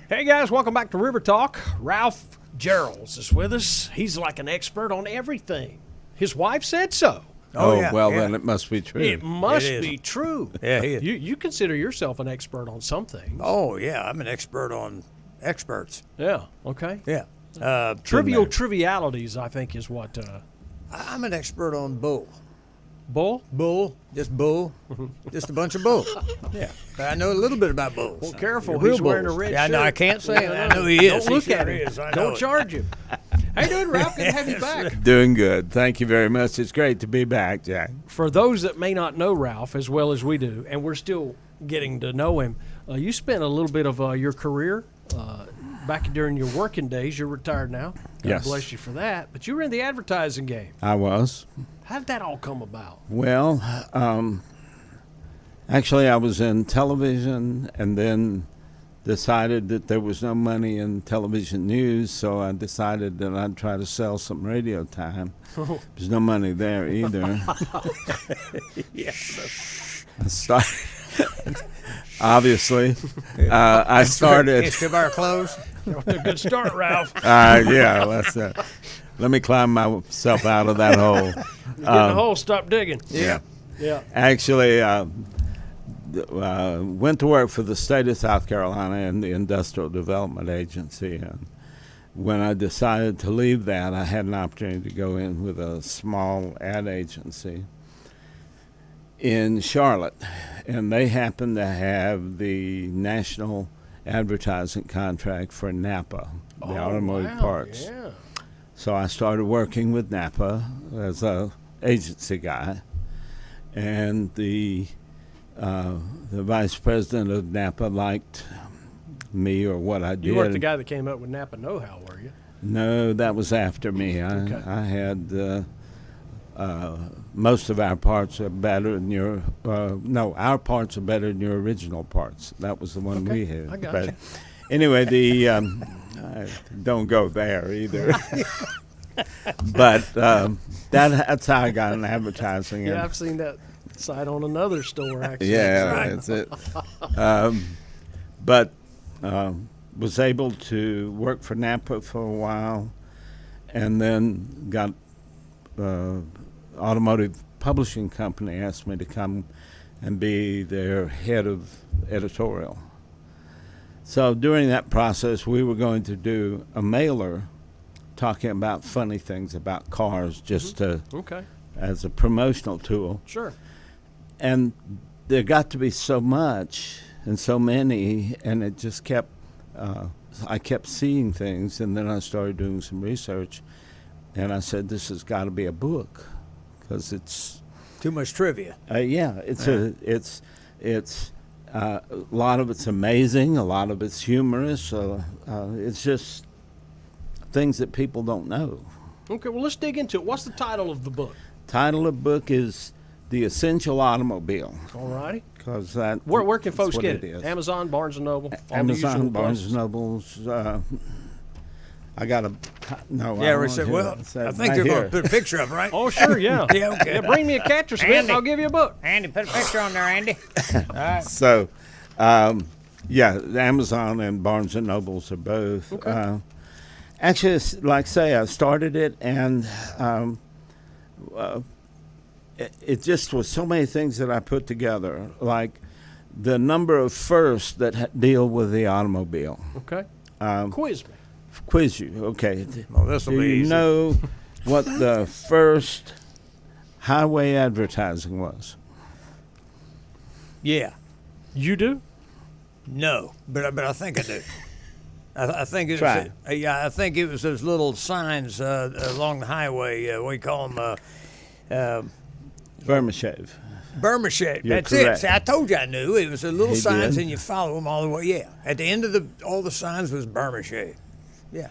Hey guys, welcome back to River Talk. Ralph Jarrells is with us. He's like an expert on everything. His wife said so. Then it must be true. It must be true. Yeah, he is. You consider yourself an expert on some things. Oh, yeah, I'm an expert on experts. Yeah, okay. Yeah. Trivialities, I think, is what... I'm an expert on bull. Bull? Bull, just a bunch of bull. Yeah, I know a little bit about bulls. Well, careful, Real he's wearing a bulls. red Yeah, shirt. no, I can't say it. I know he is. Don't look He at sure him. is. I know Don't it. charge him. How you doing, Ralph? Good to have you back. Doing good. Thank you very much. It's great to be back, Jack. For those that may not know Ralph as well as we do, and we're still getting to know him, you spent a little bit of your career back during your working days. You're retired now. God Yes. bless you for that. But you were in the advertising game. I was. How did that all come about? Well, actually, I was in television and then decided that there was no money in television news, so I decided that I'd try to sell some radio time. There's no money there either. I started, obviously. I started. Can't strip our clothes. A good start, Ralph. Yeah, let me climb myself out of that hole. Get in the hole, stop digging. Yeah. Yeah. Actually, went to work for the state of South Carolina in the Industrial Development Agency. And when I decided to leave that, I had an opportunity to go in with a small ad agency in Charlotte. And they happened to have the national advertising contract for Napa, the automotive parts. Yeah. So I started working with Napa as a agency guy, and the vice president of Napa liked me or what I did. You weren't the guy that came up with Napa Know-How, were you? No, that was after me. I had most of our parts are better than your. No, our parts are better than your original parts. That was the one we had. I got But you. anyway, don't go there either. But that's how I got in advertising. Yeah, I've seen that site on another store, actually. Yeah, that's it. But was able to work for Napa for a while, and then got automotive publishing company asked me to come and be their head of editorial. So during that process, we were going to do a mailer talking about funny things about cars, just as a promotional tool. Sure. And there got to be so much and so many, and it just kept, I kept seeing things, and then I started doing some research, and I said, this has got to be a book, because it's... Too much trivia. It's a lot of it's amazing, a lot of it's humorous, it's just things that people don't know. Okay, well, let's dig into it. What's the title of the book? Title of the book is The Essential Automobile. All righty. Because that. Where can folks get it? Is. Amazon, Barnes & Noble? Amazon, Barnes & Noble's. I got a. No, Yeah, I we said, well, I think right they're going here. to put a picture up, right? Oh, sure, yeah. Yeah, okay. Yeah, bring me a catcher Smith, and Andy. I'll give you a book. Andy, put a picture on there, Andy. All right. So, Amazon and Barnes & Noble's are both. Okay. Actually, like I say, I started it, and it just was so many things that I put together, like the number of firsts that deal with the automobile. Okay. Quiz me. Quiz you, okay. Well, this will Do be you easy. know what the first highway advertising was? Yeah. You do? No, but I think I do. I think it Try was. I think it was those little signs along the highway. We call them Vermishave. Burma shape. You're That's correct. it. See, I told you I knew. It was the little He signs, did. and you follow them all the way. Yeah. At the end of all the signs was Burma shape. Yeah.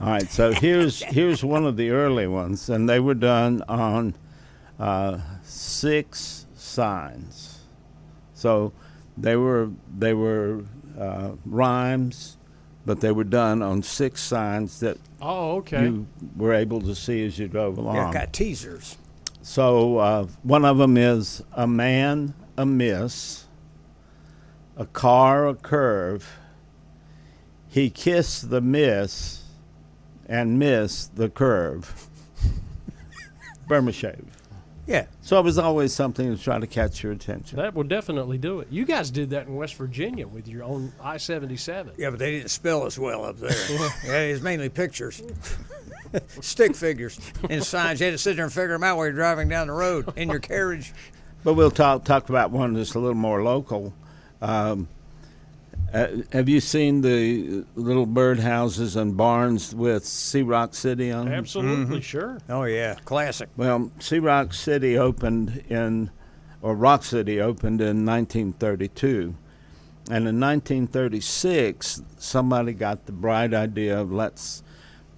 All right, so here's one of the early ones, and they were done on 6 signs. So they were rhymes, but they were done on 6 signs that you were able to see as you drove along. Yeah, got teasers. So one of them is a man, a miss, a car a curve, he kissed the miss and missed the curve. Burma shave. Yeah. So it was always something to try to catch your attention. That would definitely do it. You guys did that in West Virginia with your own I-77. Yeah, but they didn't spell as well up there. Yeah, it was mainly pictures. Stick figures and signs. You had to sit there and figure them out while you're driving down the road in your carriage. But we'll talk about one that's a little more local. Have you seen the little birdhouses and barns with Sea Rock City on them? Absolutely, sure. Oh, yeah. Classic. Well, Rock City opened in 1932. And in 1936, somebody got the bright idea of let's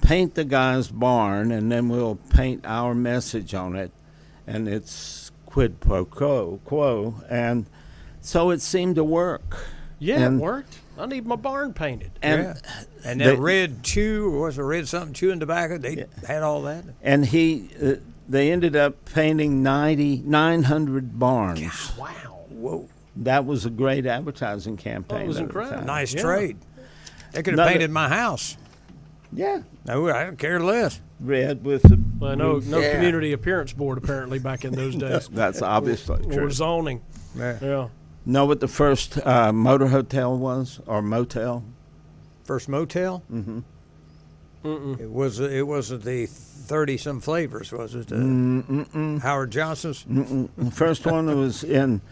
paint the guy's barn and then we'll paint our message on it. And it's quid pro quo. And so it seemed to work. Yeah, And- it worked. I need my barn painted. And Yeah. And that red chew, or was it red something, chewing tobacco? They had all that. And they ended up painting 900 barns. Wow. Whoa. That was a great advertising campaign. That was at the incredible. time. Nice Yeah. trade. They could have Another- painted my house. Yeah, No, I don't care less. red with the. Well, no Yeah. community appearance board apparently back in those days. That's obviously Or true. zoning. Yeah. Yeah. Know what the first motor hotel was or motel? First motel? Mm-hmm. It wasn't the 30-some flavors, was it? Howard Johnson's? The first one was in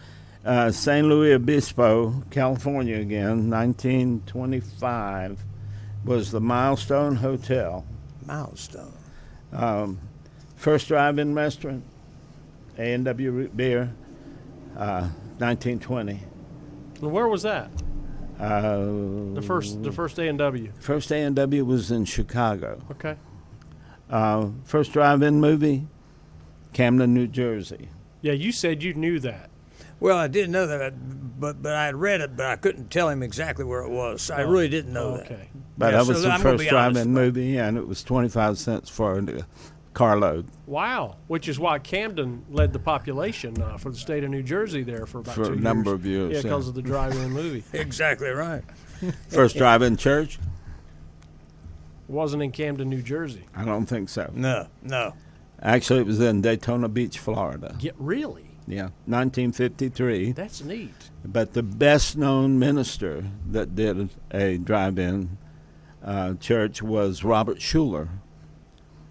San Luis Obispo, California. Again, 1925, was the Milestone Hotel. Milestone. First drive-in restaurant, A&W Root Beer, 1920. And where was that? The first A&W. First A&W was in Chicago. Okay. First drive-in movie, Camden, New Jersey. Yeah, you said you knew that. Well, I didn't know that, but I had read it, but I couldn't tell him exactly where it was. I really didn't know that. Okay. But Yeah, that was so the I'm gonna first be honest drive-in about it. movie, and it was 25 cents for a carload Wow. Which is why Camden led the population for the state of New Jersey there for about for 2 a years. number of years. Yeah, because of the drive-in movie. Exactly right. First drive-in church? It wasn't in Camden, New Jersey. I don't think so. No. Actually, it was in Daytona Beach, Florida. Yeah, really? Yeah, 1953. That's neat. But the best-known minister that did a drive-in church was Robert Schuller,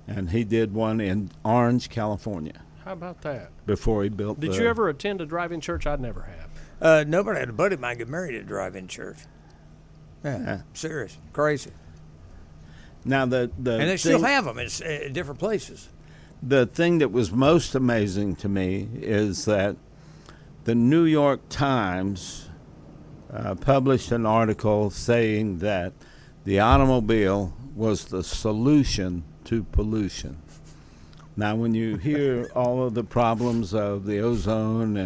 and he did one in Orange, California, How about that? before he built Did the... you ever attend a drive-in church? I'd never have. Nobody had a buddy of mine get married at a drive-in church. Yeah. Serious. Crazy. Now, And they still have them in different places. The thing that was most amazing to me is that the New York Times published an article saying that the automobile was the solution to pollution. Now, when you hear all of the problems of the ozone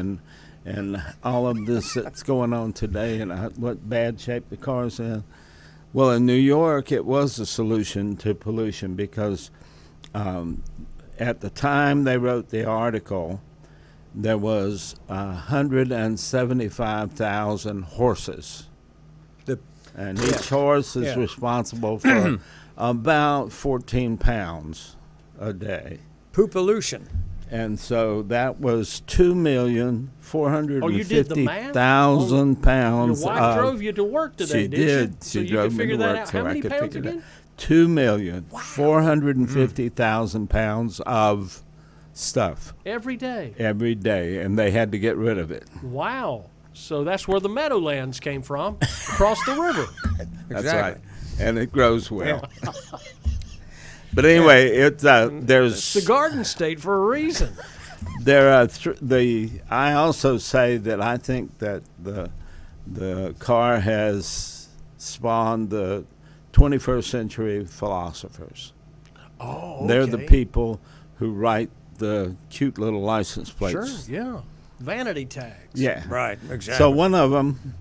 and all of this that's going on today and what bad shape the car's in, well, in New York, it was a solution to pollution because at the time they wrote the article, there was 175,000 horses. And each horse is responsible for about 14 pounds a day. Poop-pollution. And so that was 2,450,000 pounds. Your wife drove you to work today, She did did. So She you drove could me figure to that work out. so How I many could pounds figure it again? 2,450,000 pounds of stuff Every day. every day, and they had to get rid of it. Wow. So that's where the Meadowlands came from, across the river. That's Exactly. right. And it grows well. But anyway, there's It's the Garden State for a reason. there are I also say that I think that the car has spawned the 21st century philosophers. Oh, okay. They're the people who write the cute little license plates. Sure, yeah. Vanity tags. Yeah. Right, exactly. So one of them,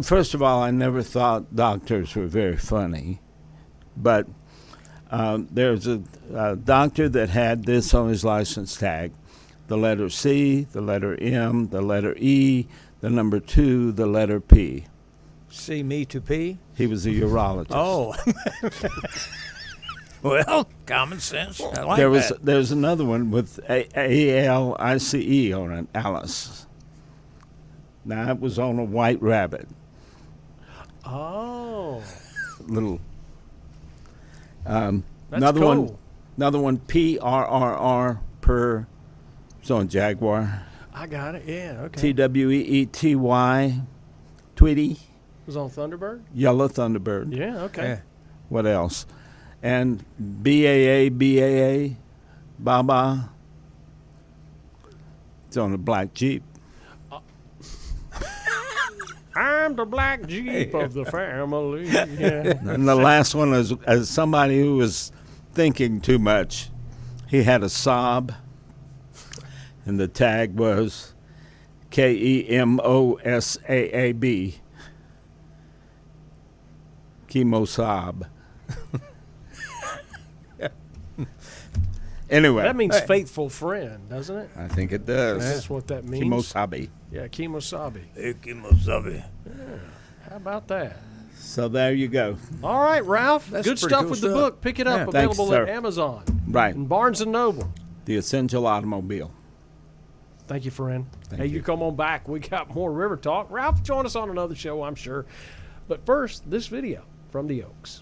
first of all, I never thought doctors were very funny, but there's a doctor that had this on his license tag: the letter C, the letter M, the letter E, the number 2, the letter P. See me to pee? He was a urologist. Oh. Well, common sense. I like that. There's another one with ALICE on it, Alice. Now it was on a white rabbit. Oh. Little. That's another cool. one. Another one. PRRR per. It's on Jaguar. I got it. Yeah. Okay. TWEETY. Tweety. It was on Thunderbird. Yellow Thunderbird. Yeah. Okay. Yeah. What else? And BAA. Baba. It's on a black Jeep. I'm the black Jeep of the family. Yeah. And the last one is as somebody who was thinking too much. He had a sob, and the tag was KEMOSAAB. Chemo sob. Anyway, That means faithful friend, doesn't it? I think it does. That's what that means. Kemosabe. Yeah, Kemosabe. Kimosabe. How about that? So there you go. All right, Ralph. That's Good pretty stuff cool with the stuff. book. Pick it up. Yeah. Thanks, Available sir. at Amazon Right. and Barnes and Noble. The Essential Automobile. Thank you, friend. Thank Hey, you. you come on back. We got more River Talk. Ralph, join us on another show, I'm sure. But first, this video from the Oaks.